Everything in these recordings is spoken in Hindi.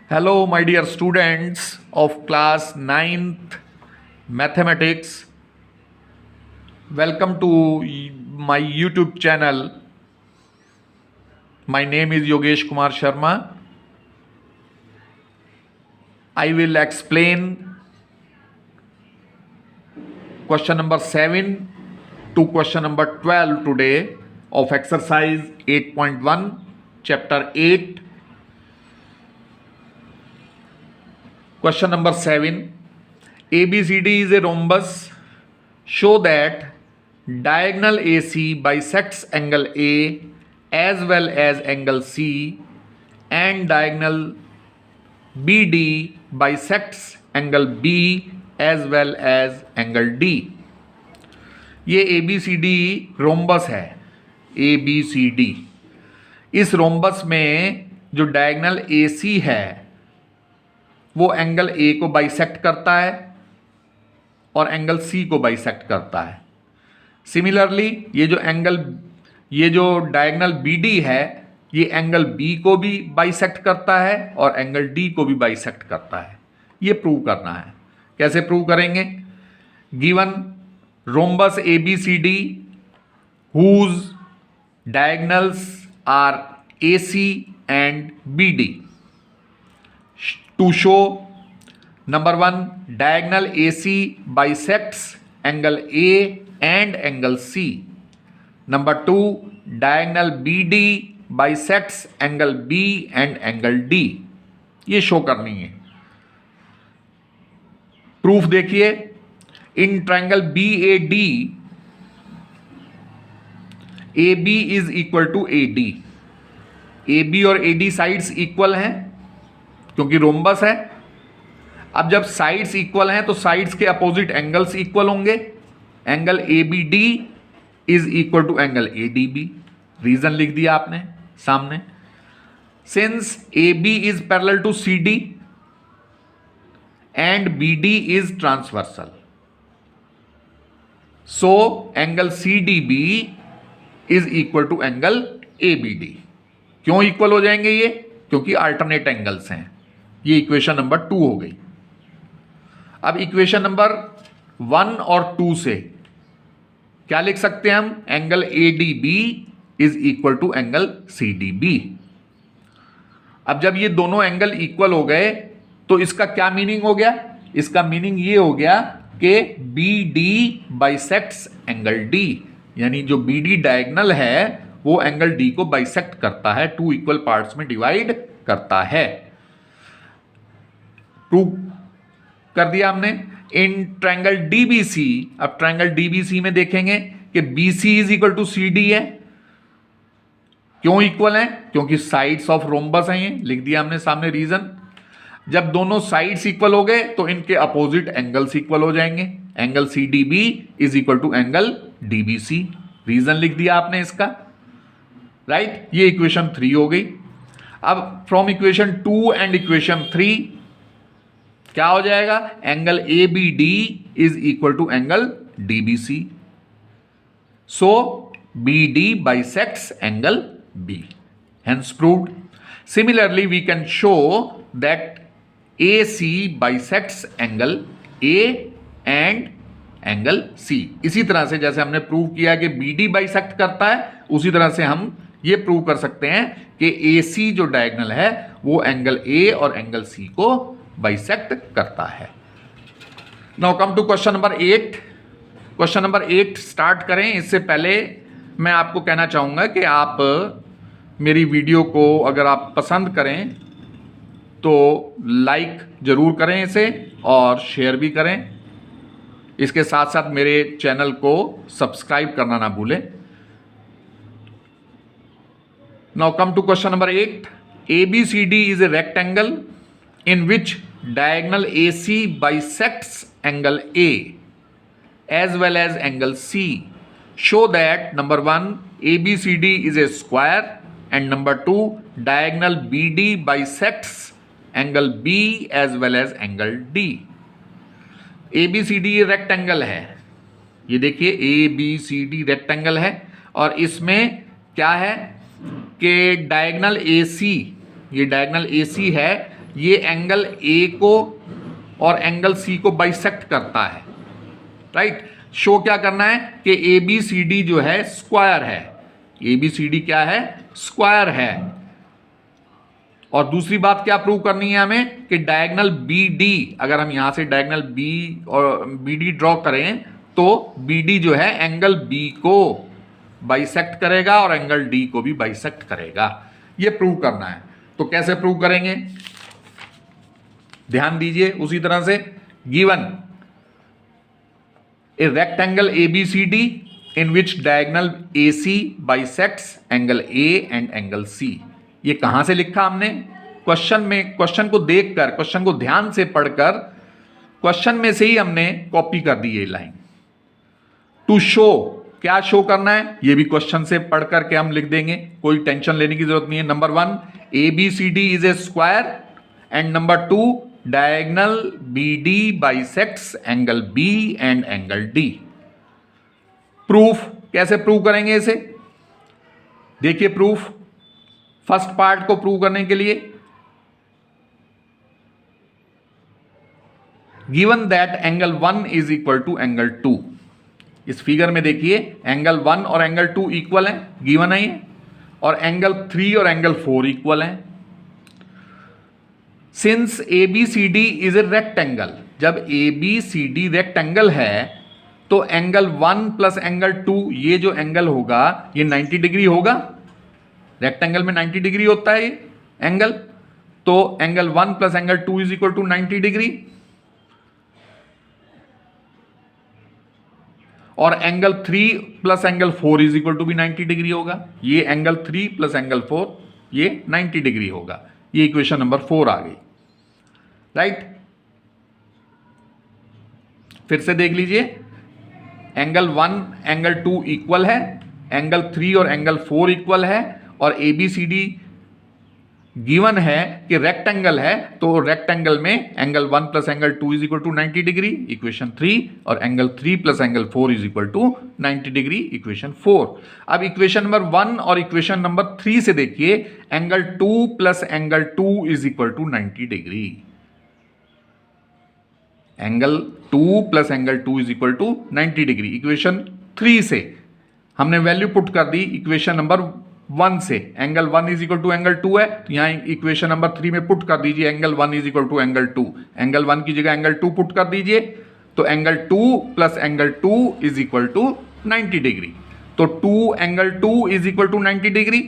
Hello, my dear students of class 9th Mathematics. Welcome to my YouTube channel. My name is Yogesh Kumar Sharma. I will explain question number 7 to question number 12 today of exercise 8.1, chapter 8. Question number 7. ABCD is a rhombus. Show that diagonal AC bisects angle A as well as angle C, and diagonal BD bisects angle B as well as angle D. ये ABCD रोम्बस है. ABCD इस रोम्बस में जो डायगोनल AC है वो एंगल A को बाइसेक्ट करता है और एंगल C को बाइसेक्ट करता है. सिमिलरली ये जो डायगोनल BD है ये एंगल B को भी बाइसेक्ट करता है और एंगल D को भी बाइसेक्ट करता है. ये प्रूव करना है. कैसे प्रूव करेंगे? Given rhombus ABCD whose diagonals are AC and BD. To show, number 1, diagonal AC bisects angle A and angle C. Number 2, diagonal BD bisects angle B and angle D. ये शो करनी है. प्रूफ देखिए. In triangle BAD, AB is equal to AD. AB और AD साइड्स इक्वल हैं क्योंकि रोम्बस है. अब जब साइड्स इक्वल हैं तो साइड्स के अपोजिट एंगल्स इक्वल होंगे. Angle ABD is equal to angle ADB. Reason लिख दिया आपने सामने. Since AB is parallel to CD and BD is transversal, so angle CDB is equal to angle ABD. क्यों इक्वल हो जाएंगे ये? क्योंकि अल्टरनेट एंगल्स हैं. ये इक्वेशन नंबर 2 हो गई. अब इक्वेशन नंबर 1 और 2 से क्या लिख सकते हैं हम? Angle ADB is equal to angle CDB. अब जब ये दोनों एंगल इक्वल हो गए तो इसका क्या मीनिंग हो गया? इसका मीनिंग ये हो गया कि BD बाइसेक्ट्स एंगल D, यानी जो BD डायगोनल है वो एंगल D को बाइसेक्ट करता है, 2 इक्वल पार्ट्स में डिवाइड करता है. प्रूव कर दिया हमने. इन ट्रायंगल DBC, अब ट्रायंगल DBC में देखेंगे कि BC is equal to CD है. क्यों इक्वल है? क्योंकि साइड्स ऑफ रोम्बस हैं. ये लिख दिया हमने सामने रीजन. जब दोनों साइड्स इक्वल हो गए तो इनके अपोजिट एंगल्स इक्वल हो जाएंगे. Angle CDB is equal to angle DBC. Reason लिख दिया आपने इसका. राइट. ये इक्वेशन 3 हो गई. अब फ्रॉम इक्वेशन 2 एंड इक्वेशन 3 क्या हो जाएगा? Angle ABD is equal to angle DBC, so BD bisects angle B. Hence proved. Similarly, we can show that AC bisects angle A and angle C. इसी तरह से जैसे हमने प्रूव किया कि BD बाइसेक्ट करता है, उसी तरह से हम ये प्रूव कर सकते हैं कि AC जो डायगोनल है वो एंगल A और एंगल C को बाइसेक्ट करता है. Now come to question number 8. Question number 8 start करें. इससे पहले मैं आपको कहना चाहूँगा कि आप मेरी वीडियो को अगर आप पसंद करें तो लाइक ज़रूर करें इसे और शेयर भी करें. इसके साथ साथ मेरे चैनल को सब्सक्राइब करना ना भूलें. Now come to question number 8. ABCD is a rectangle in which diagonal AC bisects angle A as well as angle C. Show that number 1, ABCD is a square, and number 2, diagonal BD bisects angle B as well as angle D. ABCD rectangle है. ये देखिए ABCD रेक्टेंगल है और इसमें क्या है कि डायगोनल AC ये डायगोनल ए सी है, ये एंगल ए को और एंगल सी को बाइसेक्ट करता है, राइट। शो क्या करना है कि ए बी सी डी जो है स्क्वायर है, ए बी सी डी क्या है, स्क्वायर है। और दूसरी बात क्या प्रूव करनी है हमें कि डायगोनल बी डी, अगर हम यहां से डायगोनल बी और बी डी ड्रॉ करें तो बी डी जो है एंगल बी को बाइसेक्ट करेगा और एंगल डी को भी बाइसेक्ट करेगा। ये प्रूव करना है। तो कैसे प्रूव करेंगे, ध्यान दीजिए। उसी तरह से given a rectangle ABCD in which diagonal AC bisects angle A and angle C। ये कहां से लिखा हमने, क्वेश्चन में, क्वेश्चन को देखकर, क्वेश्चन को ध्यान से पढ़कर क्वेश्चन में से ही हमने कॉपी कर दी ये लाइन। टू शो, क्या शो करना है ये भी क्वेश्चन से पढ़ करके हम लिख देंगे, कोई टेंशन लेने की जरूरत नहीं है। Number 1 ABCD is a square and number 2 diagonal BD bisects angle B and angle D। Proof कैसे प्रूव करेंगे इसे, देखिए प्रूफ। फर्स्ट पार्ट को प्रूव करने के लिए given that angle 1 is equal to angle 2। इस फिगर में देखिए एंगल 1 और एंगल 2 इक्वल है, गिवन है ये, और एंगल 3 और एंगल 4 इक्वल है। Since ABCD is a rectangle, जब ABCD रेक्टेंगल है तो एंगल 1 प्लस एंगल 2, ये जो एंगल होगा ये 90 डिग्री होगा। रेक्टेंगल में 90 डिग्री होता है ये एंगल, तो angle 1 plus angle 2 is equal to 90 degree. और angle 3 plus angle 4 is equal to भी 90 डिग्री होगा। ये एंगल 3 प्लस एंगल 4 ये 90 डिग्री होगा। ये इक्वेशन नंबर 4 आ गई, राइट। फिर से देख लीजिए, एंगल 1 एंगल 2 इक्वल है, एंगल 3 और एंगल 4 इक्वल है, और ABCD गिवन है कि रेक्टेंगल है, तो रेक्टेंगल में angle 1 plus angle 2 is equal to 90 degree, equation 3, और angle 3 plus angle 4 is equal to 90 degree, equation 4। अब इक्वेशन नंबर 1 और इक्वेशन नंबर 3 से देखिए, angle 2 plus angle 2 is equal to 90 degree. Angle 2 plus angle 2 is equal to 90 degree. Equation 3 से हमने वैल्यू पुट कर दी इक्वेशन नंबर 1 से, angle 1 is equal to angle 2 है, तो यहां इक्वेशन नंबर 3 में पुट कर दीजिए angle 1 is equal to angle 2। Angle 1 की जगह एंगल 2 पुट कर दीजिए, तो angle 2 plus angle 2 is equal to 90 degree. तो 2 angle 2 is equal to 90 degree,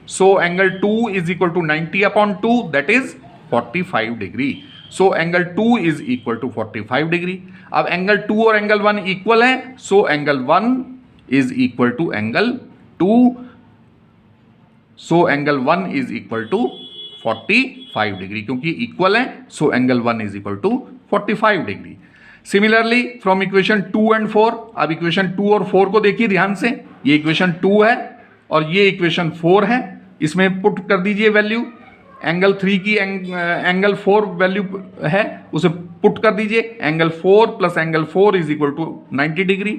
so angle 2 is equal to 90 upon 2, that is 45 degree. So angle 2 is equal to 45 degree. अब एंगल 2 और एंगल 1 इक्वल है, so angle 1 is equal to angle 2, so angle 1 is equal to 45 degree. क्योंकि इक्वल है, so angle 1 is equal to 45 degree. Similarly from equation 2 and 4, अब इक्वेशन 2 और 4 को देखिए ध्यान से, ये इक्वेशन 2 है और ये इक्वेशन 4 है, इसमें पुट कर दीजिए वैल्यू। एंगल 3 की एंगल 4 वैल्यू है, उसे पुट कर दीजिए। Angle 4 plus angle 4 is equal to 90 degree,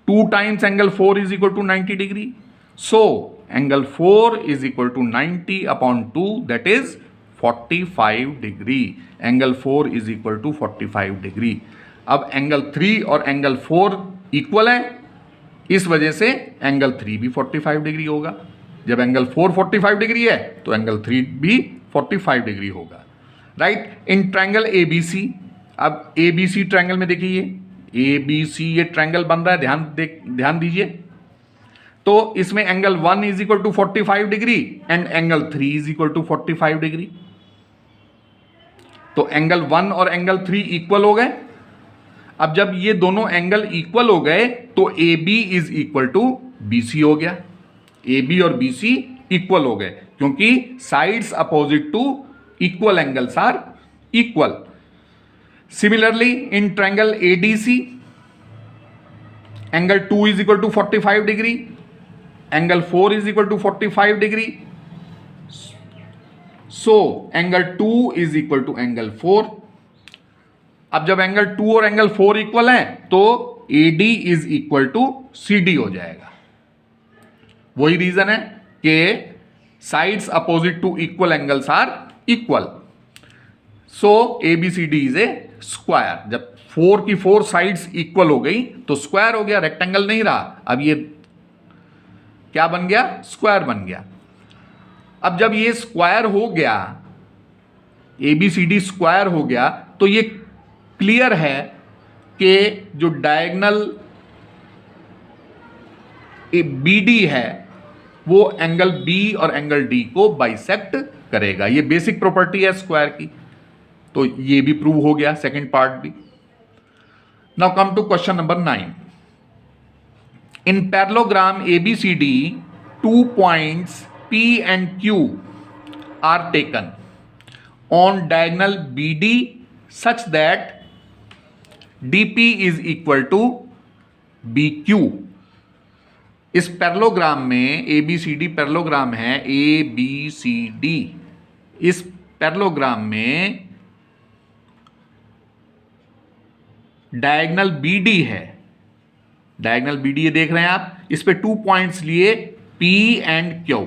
2 times angle 4 is equal to 90 degree, so angle 4 is equal to 90 upon 2, that is 45 degree. Angle 4 is equal to 45 degree. अब एंगल 3 और एंगल 4 इक्वल है, इस वजह से एंगल 3 भी 45 डिग्री होगा। जब एंगल 4 45 डिग्री है तो एंगल 3 भी 45 डिग्री होगा, राइट। इन ट्रायंगल ABC, अब ABC ट्रायंगल में देखिए ABC ये ट्रायंगल बन रहा है, ध्यान दीजिए। तो इसमें angle 1 is equal to 45 degree and angle 3 is equal to 45 degree. तो एंगल 1 और एंगल 3 इक्वल हो गए। अब जब ये दोनों एंगल इक्वल हो गए तो AB is equal to BC हो गया। AB और BC इक्वल हो गए क्योंकि sides opposite to equal angles are equal. Similarly in triangle ADC, angle 2 is equal to 45 degree, angle 4 is equal to 45 degree, so angle 2 is equal to angle 4। अब जब एंगल 2 और एंगल 4 इक्वल हैं तो AD is equal to CD हो जाएगा। वही रीजन है कि sides opposite to equal angles are equal, so ABCD is a square. जब 4 की 4 साइड्स इक्वल हो गई तो स्क्वायर हो गया, रेक्टेंगल नहीं रहा। अब ये क्या बन गया? स्क्वायर बन गया। अब जब ये स्क्वायर हो गया, ABCD स्क्वायर हो गया, तो ये क्लियर है कि जो डायगोनल BD है वो एंगल B और एंगल D को बाइसेक्ट करेगा। ये बेसिक प्रॉपर्टी है स्क्वायर की, तो ये भी प्रूव हो गया, सेकंड पार्ट भी। Now come to question number 9। In parallelogram ABCD 2 points P and Q are taken on diagonal BD such that DP is equal to BQ। इस पैरेललोग्राम में ABCD पैरेललोग्राम है, ABCD। इस पैरेललोग्राम में डायगोनल BD है, डायगोनल BD ये देख रहे हैं आप, इस पे 2 पॉइंट्स लिए P एंड Q,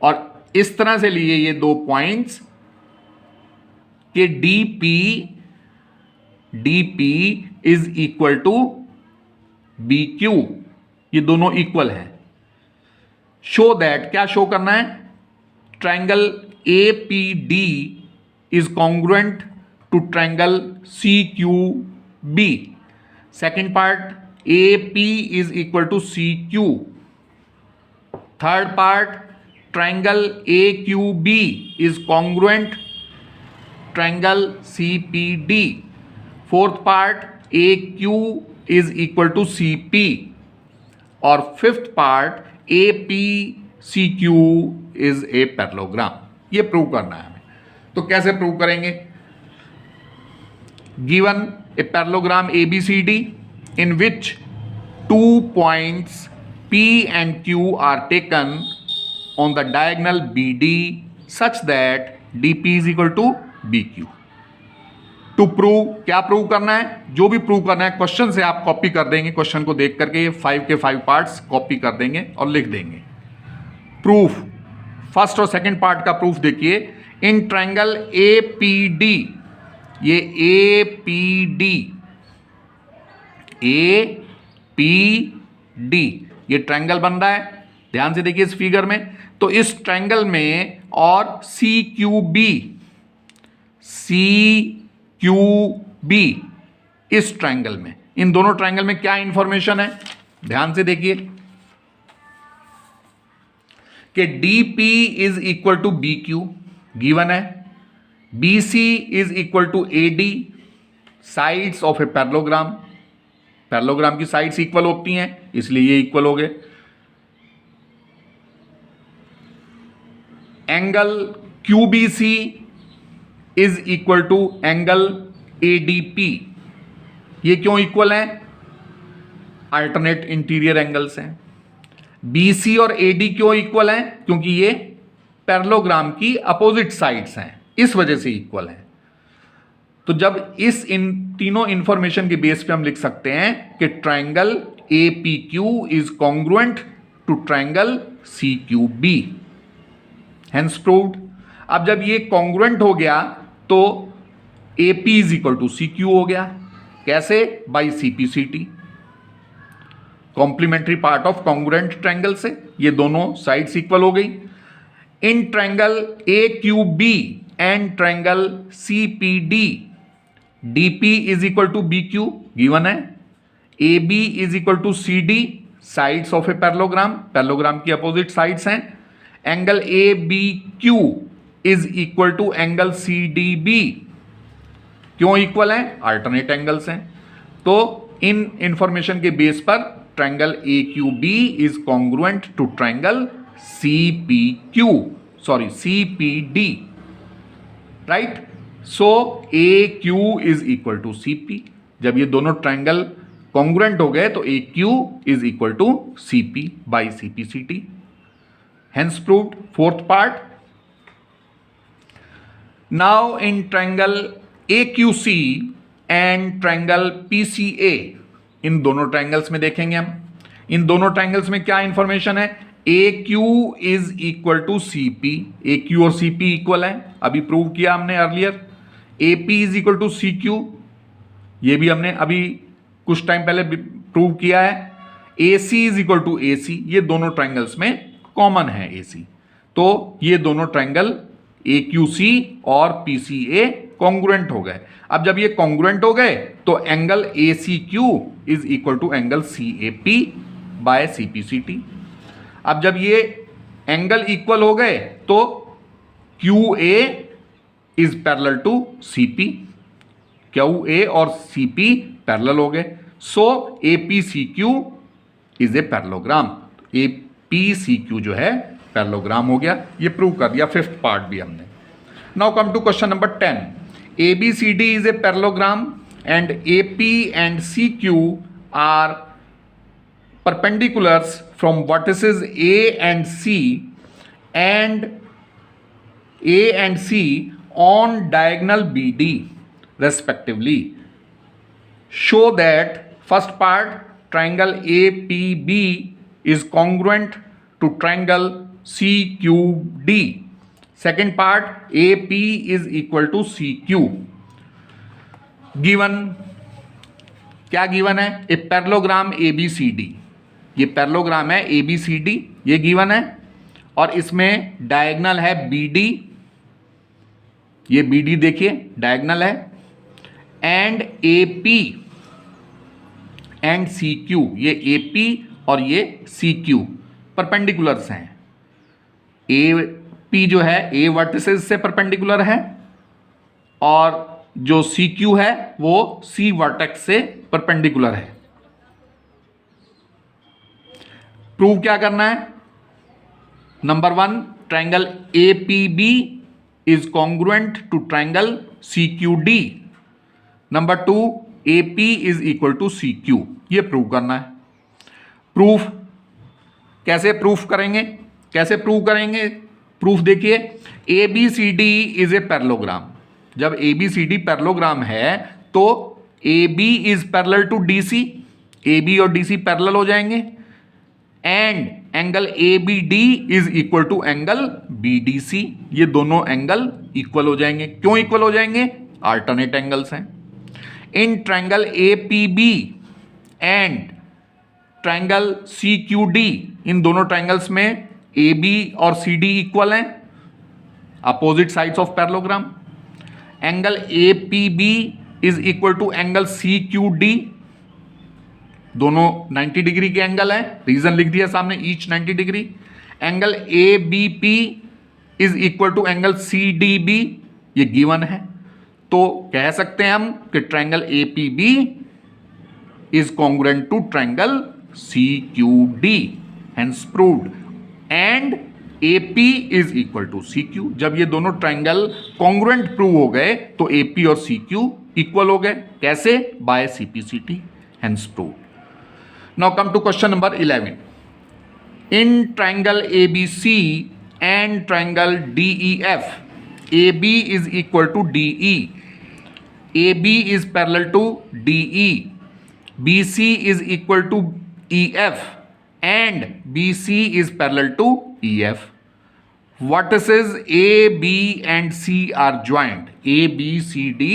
और इस तरह से लिए ये 2 पॉइंट्स कि DP is equal to BQ, ये दोनों इक्वल हैं। शो दैट, क्या शो करना है? Triangle APD is congruent to triangle CQB। Second part, AP is equal to CQ। Third part, triangle AQB is congruent triangle CPD। Fourth part, AQ is equal to CP। और fifth part, APCQ is a parallelogram. ये प्रूव करना है हमें। तो कैसे प्रूव करेंगे? Given a parallelogram ABCD in which 2 points P and Q are taken on the diagonal BD such that DP is equal to BQ। To prove, क्या प्रूव करना है? जो भी प्रूव करना है क्वेश्चन से आप कॉपी कर देंगे, क्वेश्चन को देख करके 5 के 5 पार्ट्स कॉपी कर देंगे और लिख देंगे। प्रूफ, फर्स्ट और सेकंड पार्ट का प्रूफ देखिए। इन ट्रायंगल APD, ये APD ये ट्रायंगल बन रहा है, ध्यान से देखिए इस फिगर में। तो इस ट्रायंगल में और CQB इस ट्रायंगल में, इन दोनों ट्रायंगल में क्या इंफॉर्मेशन है? ध्यान से देखिए कि DP is equal to BQ given है, BC is equal to AD, sides of a parallelogram, parallelogram की साइड्स इक्वल होती हैं इसलिए ये इक्वल हो गए। Angle QBC is equal to angle ADP। ये क्यों इक्वल है? अल्टरनेट इंटीरियर एंगल्स हैं। BC और AD क्यों इक्वल हैं? क्योंकि ये पैरेललोग्राम की अपोजिट साइड्स हैं, इस वजह से इक्वल हैं। तो जब इन तीनों इंफॉर्मेशन के बेस पे हम लिख सकते हैं कि triangle APQ is congruent to triangle CQB, hence proved. अब जब ये कॉन्ग्रुएंट हो गया तो AP is equal to CQ हो गया। कैसे? By CPCT, complementary part of congruent triangle से ये दोनों साइड्स इक्वल हो गई। In triangle AQB and triangle CPD DP is equal to BQ given है, AB is equal to CD, sides of a parallelogram, parallelogram की अपोजिट साइड्स हैं। Angle ABQ is equal to angle CDB, क्यों इक्वल हैं? अल्टरनेट एंगल्स हैं। तो इन इंफॉर्मेशन के बेस पर triangle AQB is congruent to triangle CPD, right? So AQ is equal to CP। जब ये दोनों ट्रायंगल कॉन्ग्रुएंट हो गए तो AQ is equal to CP by CPCT, hence proved. Fourth part, now in triangle AQC and triangle PCA, इन दोनों ट्रायंगल्स में देखेंगे हम, इन दोनों ट्रायंगल्स में क्या इंफॉर्मेशन है? A Q is equal to C P, A Q और सी पी इक्वल है, अभी प्रूव किया हमने earlier. A P is equal to C Q, ये भी हमने अभी कुछ टाइम पहले प्रूव किया है। ए सी इज इक्वल टू ए सी, ये दोनों ट्राइंगल्स में कॉमन है ए सी, तो ये दोनों ट्राइंगल ए क्यू सी और पी सी ए कॉन्ग्रुएंट हो गए। अब जब ये कॉन्ग्रुएंट हो गए तो angle A C Q is equal to angle C A P by C P C T. अब जब ये एंगल इक्वल हो गए तो Q A is parallel to C P, Q A और सी पी पैरेलल हो गए, so A P C Q is a parallelogram. A P C Q जो है पैरेललोग्राम हो गया, ये प्रूव कर दिया, फिफ्थ पार्ट भी हमने। Now come to question number 10। A B C D is a parallelogram and A P and C Q are perpendiculars from vertices A and C on diagonal BD respectively. Show that first part triangle APB is congruent to triangle CQD. Second part AP is equal to CQ. Given क्या गिवन है? ए पैरेललोग्राम ABCD, ये पैरेललोग्राम है ABCD, ये गिवन है, और इसमें डायगोनल है BD, ये BD देखिए डायगोनल है, एंड AP एंड CQ, ये AP और ये CQ परपेंडिकुलर्स हैं। AP जो है A वर्टिसेस से परपेंडिकुलर है और जो CQ है वो C वर्टेक्स से परपेंडिकुलर है। प्रूव क्या करना है? Number 1, triangle APB is congruent to triangle CQD। Number 2, AP is equal to CQ, ये प्रूव करना है। प्रूफ कैसे प्रूफ करेंगे? प्रूफ देखिए, ABCD इज ए पैरेललोग्राम। जब ABCD पैरेललोग्राम है तो AB is parallel to DC, AB और DC पैरेलल हो जाएंगे, and angle ABD is equal to angle BDC, ये दोनों एंगल इक्वल हो जाएंगे। क्यों इक्वल हो जाएंगे? अल्टरनेट एंगल्स हैं। In triangle APB and triangle CQD, इन दोनों ट्रायंगल्स में AB और CD इक्वल हैं, opposite sides of parallelogram. Angle APB is equal to angle CQD, दोनों 90 डिग्री के एंगल हैं, रीजन लिख दिया सामने, each 90 degree. Angle ABP is equal to angle CDB, ये गिवन है, तो कह सकते हैं हम कि triangle APB is congruent to triangle CQD, hence proved, and AP is equal to CQ। जब ये दोनों ट्रायंगल कॉन्ग्रुएंट प्रूव हो गए तो AP और CQ इक्वल हो गए। कैसे? By CPCT, hence proved. Now come to question number 11. In triangle ABC and triangle DEF, AB is equal to DE, AB is parallel to DE, BC is equal to EF, and BC is parallel to EF. Vertices A, B and C are joined. A, B, C, D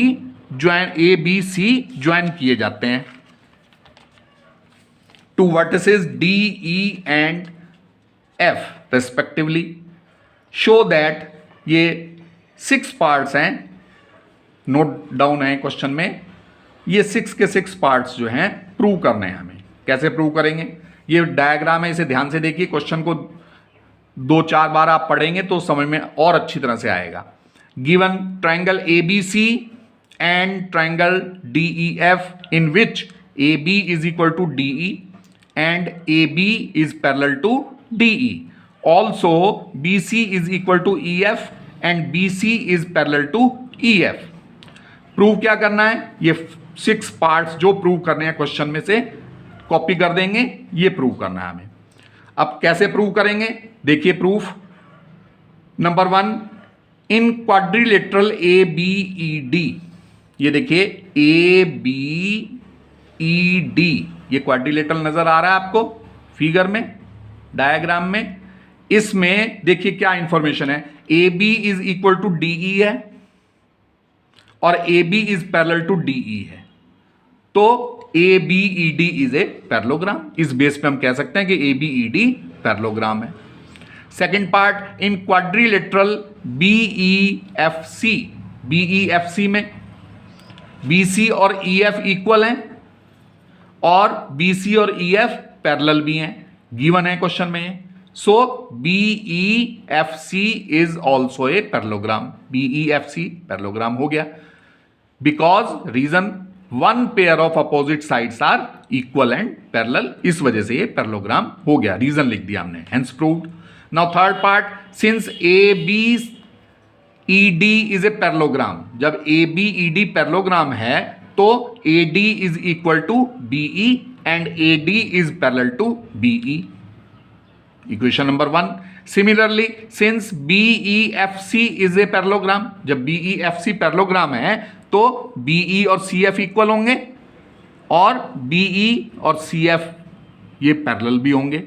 A, B, C join किए जाते हैं to vertices D, E and F respectively. Show that ये 6 पार्ट्स हैं, नोट डाउन है क्वेश्चन में, ये 6 के 6 पार्ट्स जो हैं प्रूव करने हैं हमें। कैसे प्रूव करेंगे? ये डायग्राम है, इसे ध्यान से देखिए, क्वेश्चन को 2-4 बार आप पढ़ेंगे तो समझ में और अच्छी तरह से आएगा। Given triangle ABC and triangle DEF in which AB is equal to DE and AB is parallel to DE. Also BC is equal to EF and BC is parallel to EF. Prove क्या करना है? ये 6 पार्ट्स जो प्रूव करने हैं क्वेश्चन में से कॉपी कर देंगे, ये प्रूव करना है हमें। अब कैसे प्रूव करेंगे? देखिए प्रूफ नंबर 1, इन क्वाड्रिलेटरल ABED, ये देखिए ABED, ये क्वाड्रिलेटरल नजर आ रहा है आपको फिगर में, डायग्राम में। इसमें देखिए क्या इंफॉर्मेशन है, A B is equal to DE है और A B is parallel to DE है, तो A B E D is a parallelogram. इस बेस पे हम कह सकते हैं कि A B E D parallelogram है। Second part, in quadrilateral BEFC, BEFC में बीसी और ईएफ इक्वल हैं और बीसी और ईएफ पैरेलल भी हैं, गिवन है क्वेश्चन में। So BEFC is also a parallelogram, BEFC parallelogram हो गया, because reason one pair of opposite sides are equal and parallel, इस वजह से ये पैरेललोग्राम हो गया, रीजन लिख दिया हमने, hence proved. Now third part, since A B E D is a parallelogram, जब A B E D parallelogram है तो A D is equal to BE and A D is parallel to BE, equation number 1। Similarly since BEFC is a parallelogram, जब बीईएफसी पैरेललोग्राम है तो बीई और सीएफ इक्वल होंगे और बीई और सीएफ ये पैरेलल भी होंगे,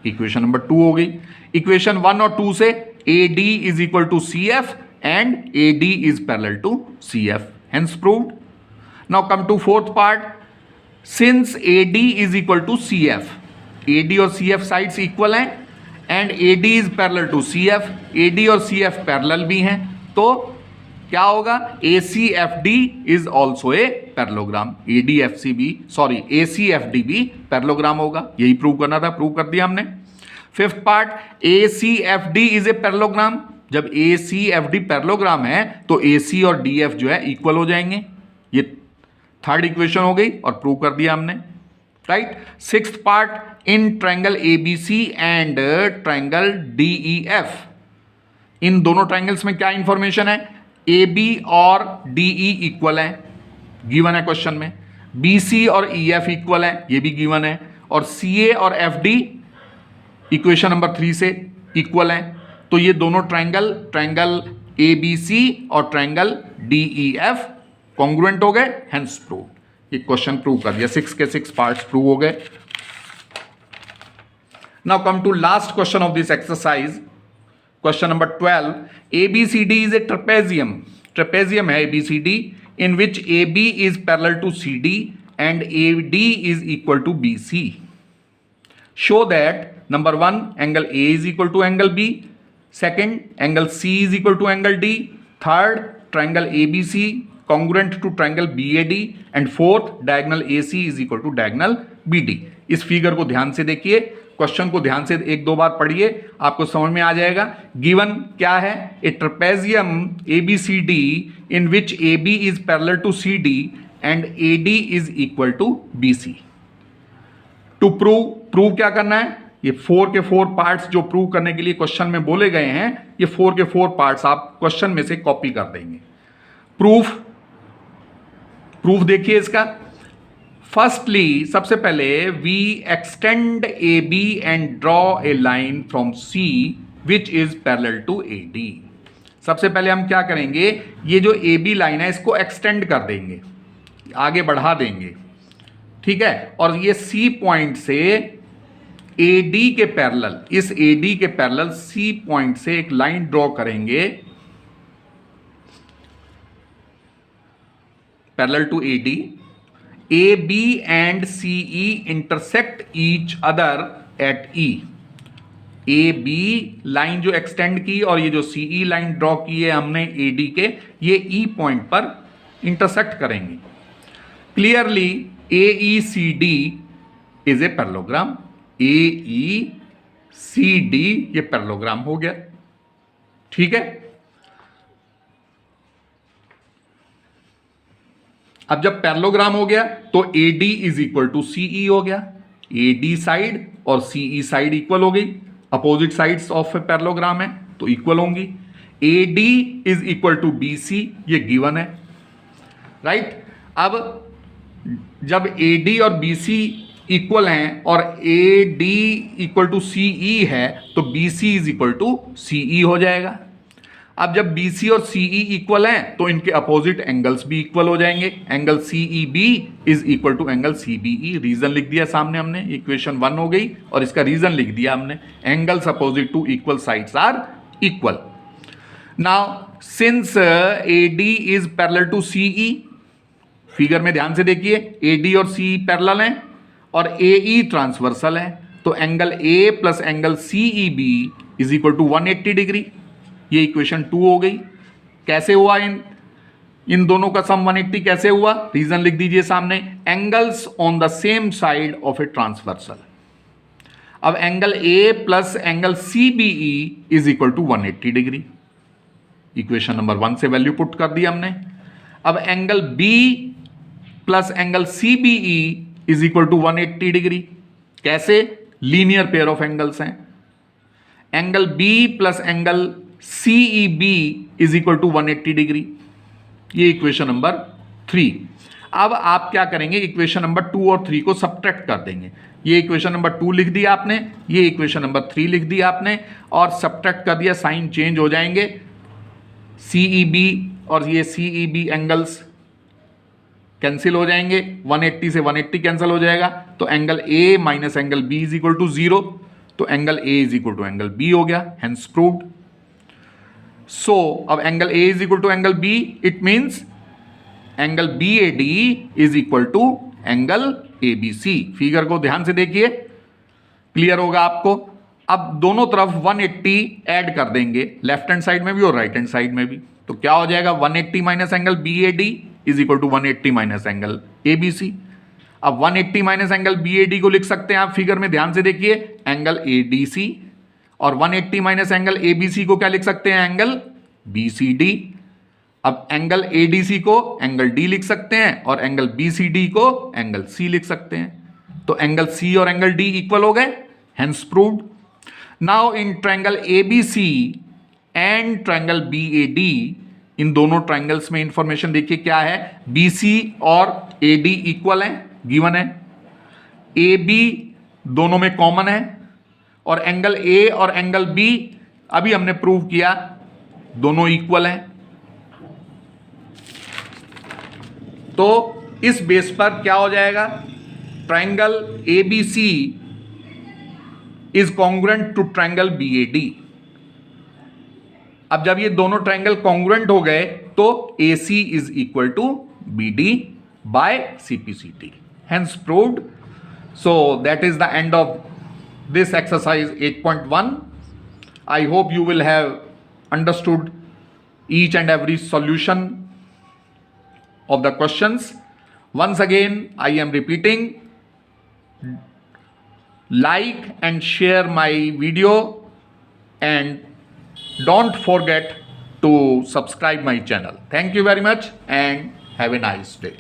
इक्वेशन नंबर 2 हो गई। इक्वेशन 1 और 2 से A D is equal to CF and A D is parallel to CF, hence proved. Now come to fourth part, since A D is equal to CF, A D और सीएफ साइड्स इक्वल हैं and A D is parallel to CF, A D और सीएफ पैरेलल भी हैं, तो क्या होगा, A C F D is also a parallelogram, A D F C भी, सॉरी ए सी एफ डी भी पैरेललोग्राम होगा, यही प्रूव करना था, प्रूव कर दिया हमने। Fifth part, A C F D is a parallelogram, जब A C F D parallelogram है तो ए सी और डी एफ जो है इक्वल हो जाएंगे, ये थर्ड इक्वेशन हो गई और प्रूव कर दिया हमने, right. Sixth part, in triangle ABC and triangle DEF, इन दोनों ट्रायंगल्स में क्या इंफॉर्मेशन है, ए बी और डीई इक्वल है, गिवन है क्वेश्चन में, बीसी और ईएफ इक्वल है, ये भी गिवन है, और सीए और एफडी इक्वेशन नंबर 3 से इक्वल है, तो ये दोनों ट्रायंगल, ट्रायंगल एबीसी और ट्रायंगल डीईएफ कॉन्ग्रुएंट हो गए, हेंस प्रूव, ये क्वेश्चन प्रूव कर दिया, 6 के 6 पार्ट्स प्रूव हो गए। Now come to last question of this exercise, question number 12, ABCD is a trapezium, trapezium है ABCD, in which AB is parallel to CD and AD is equal to BC. Show that number 1, angle A is equal to angle B, second, angle C is equal to angle D, third, triangle ABC congruent to triangle BAD, and fourth, diagonal AC is equal to diagonal BD. इस फिगर को ध्यान से देखिए, क्वेश्चन को ध्यान से 1-2 बार पढ़िए, आपको समझ में आ जाएगा। गिवन क्या है, a trapezium ABCD in which A B is parallel to C D and A D is equal to B C. To prove क्या करना है, ये 4 के 4 पार्ट्स जो प्रूव करने के लिए क्वेश्चन में बोले गए हैं, ये 4 के 4 पार्ट्स आप क्वेश्चन में से कॉपी कर देंगे। प्रूफ देखिए इसका। फर्स्टली, सबसे पहले we extend A B and draw a line from C which is parallel to A D. सबसे पहले हम क्या करेंगे, ये जो ए बी लाइन है इसको एक्सटेंड कर देंगे, आगे बढ़ा देंगे, ठीक है, और ये सी पॉइंट से ए डी के पैरेलल, इस ए डी के पैरेलल सी पॉइंट से एक लाइन ड्रॉ करेंगे parallel to A D. A B and C E intersect each other at E. A B line जो एक्सटेंड की और ये जो सी ई लाइन ड्रॉ की है हमने ए डी के, ये ई पॉइंट पर इंटरसेक्ट करेंगे। Clearly A E C D is a parallelogram, A E C D ये पैरेललोग्राम हो गया, ठीक है। अब जब पैरेललोग्राम हो गया तो A D is equal to CE हो गया, ए डी साइड और सीई साइड इक्वल हो गई, opposite sides of a parallelogram है तो इक्वल होंगी। A D is equal to B C, ये गिवन है, राइट। अब जब ए डी और बी सी इक्वल हैं और A D equal to C E है तो B C is equal to C E हो जाएगा। अब जब BC और CE इक्वल हैं तो इनके अपोजिट एंगल्स भी इक्वल हो जाएंगे। Angle CEB is equal to angle CBE। Reason लिख दिया सामने हमने, इक्वेशन 1 हो गई और इसका रीजन लिख दिया हमने, angles opposite to equal sides are equal. Now since AD is parallel to CE, figure में ध्यान से देखिए, AD और CE पैरेलल हैं और AE ट्रांसवर्सल है, तो angle A plus angle CEB is equal to 180 degree. ये इक्वेशन 2 हो गई। कैसे हुआ इन दोनों का सम 180 कैसे हुआ? रीजन लिख दीजिए सामने, angles on the same side of a transversal. अब angle A plus angle CBE is equal to 180 degree. Equation number 1 से वैल्यू पुट कर दी हमने। अब angle B plus angle CBE is equal to 180 degree. कैसे? लीनियर पेयर ऑफ एंगल्स हैं। Angle B plus angle CEB is equal to 180 degree. ये इक्वेशन नंबर 3। अब आप क्या करेंगे, इक्वेशन नंबर 2 और 3 को सब्ट्रैक्ट कर देंगे। ये इक्वेशन नंबर 2 लिख दिया आपने, ये इक्वेशन नंबर 3 लिख दिया आपने और सब्ट्रैक्ट कर दिया, साइन चेंज हो जाएंगे। CEB और ये CEB एंगल्स कैंसिल हो जाएंगे, 180 से 180 कैंसिल हो जाएगा, तो angle A minus angle B is equal to 0, तो angle A is equal to angle B हो गया, हेंस प्रूव्ड। सो अब angle A is equal to angle B, it means angle BAD is equal to angle ABC। Figure को ध्यान से देखिए, क्लियर होगा आपको। अब दोनों तरफ 180 ऐड कर देंगे, लेफ्ट हैंड साइड में भी और राइट हैंड साइड में भी, तो क्या हो जाएगा, 180 minus angle BAD is equal to 180 minus angle ABC। अब 180 माइनस एंगल BAD को लिख सकते हैं आप, फिगर में ध्यान से देखिए, एंगल ADC, और 180 माइनस एंगल ABC को क्या लिख सकते हैं, एंगल BCD। अब एंगल ADC को एंगल D लिख सकते हैं और एंगल BCD को एंगल C लिख सकते हैं, तो एंगल C और एंगल D इक्वल हो गए, hence proved. Now in triangle ABC and triangle BAD, इन दोनों ट्रायंगल्स में इंफॉर्मेशन देखिए क्या है, BC और AD इक्वल है, गिवन है, AB दोनों में कॉमन है, और एंगल A और एंगल B अभी हमने प्रूव किया दोनों इक्वल हैं। तो इस बेस पर क्या हो जाएगा, triangle ABC is congruent to triangle BAD। अब जब ये दोनों ट्रायंगल कॉन्ग्रुएंट हो गए तो AC is equal to BD by CPCT, hence proved. So that is the end of this exercise 8.1. I hope you will have understood each and every solution of the questions. Once again, I am repeating, like and share my video and don't forget to subscribe my channel. Thank you very much and have a nice day.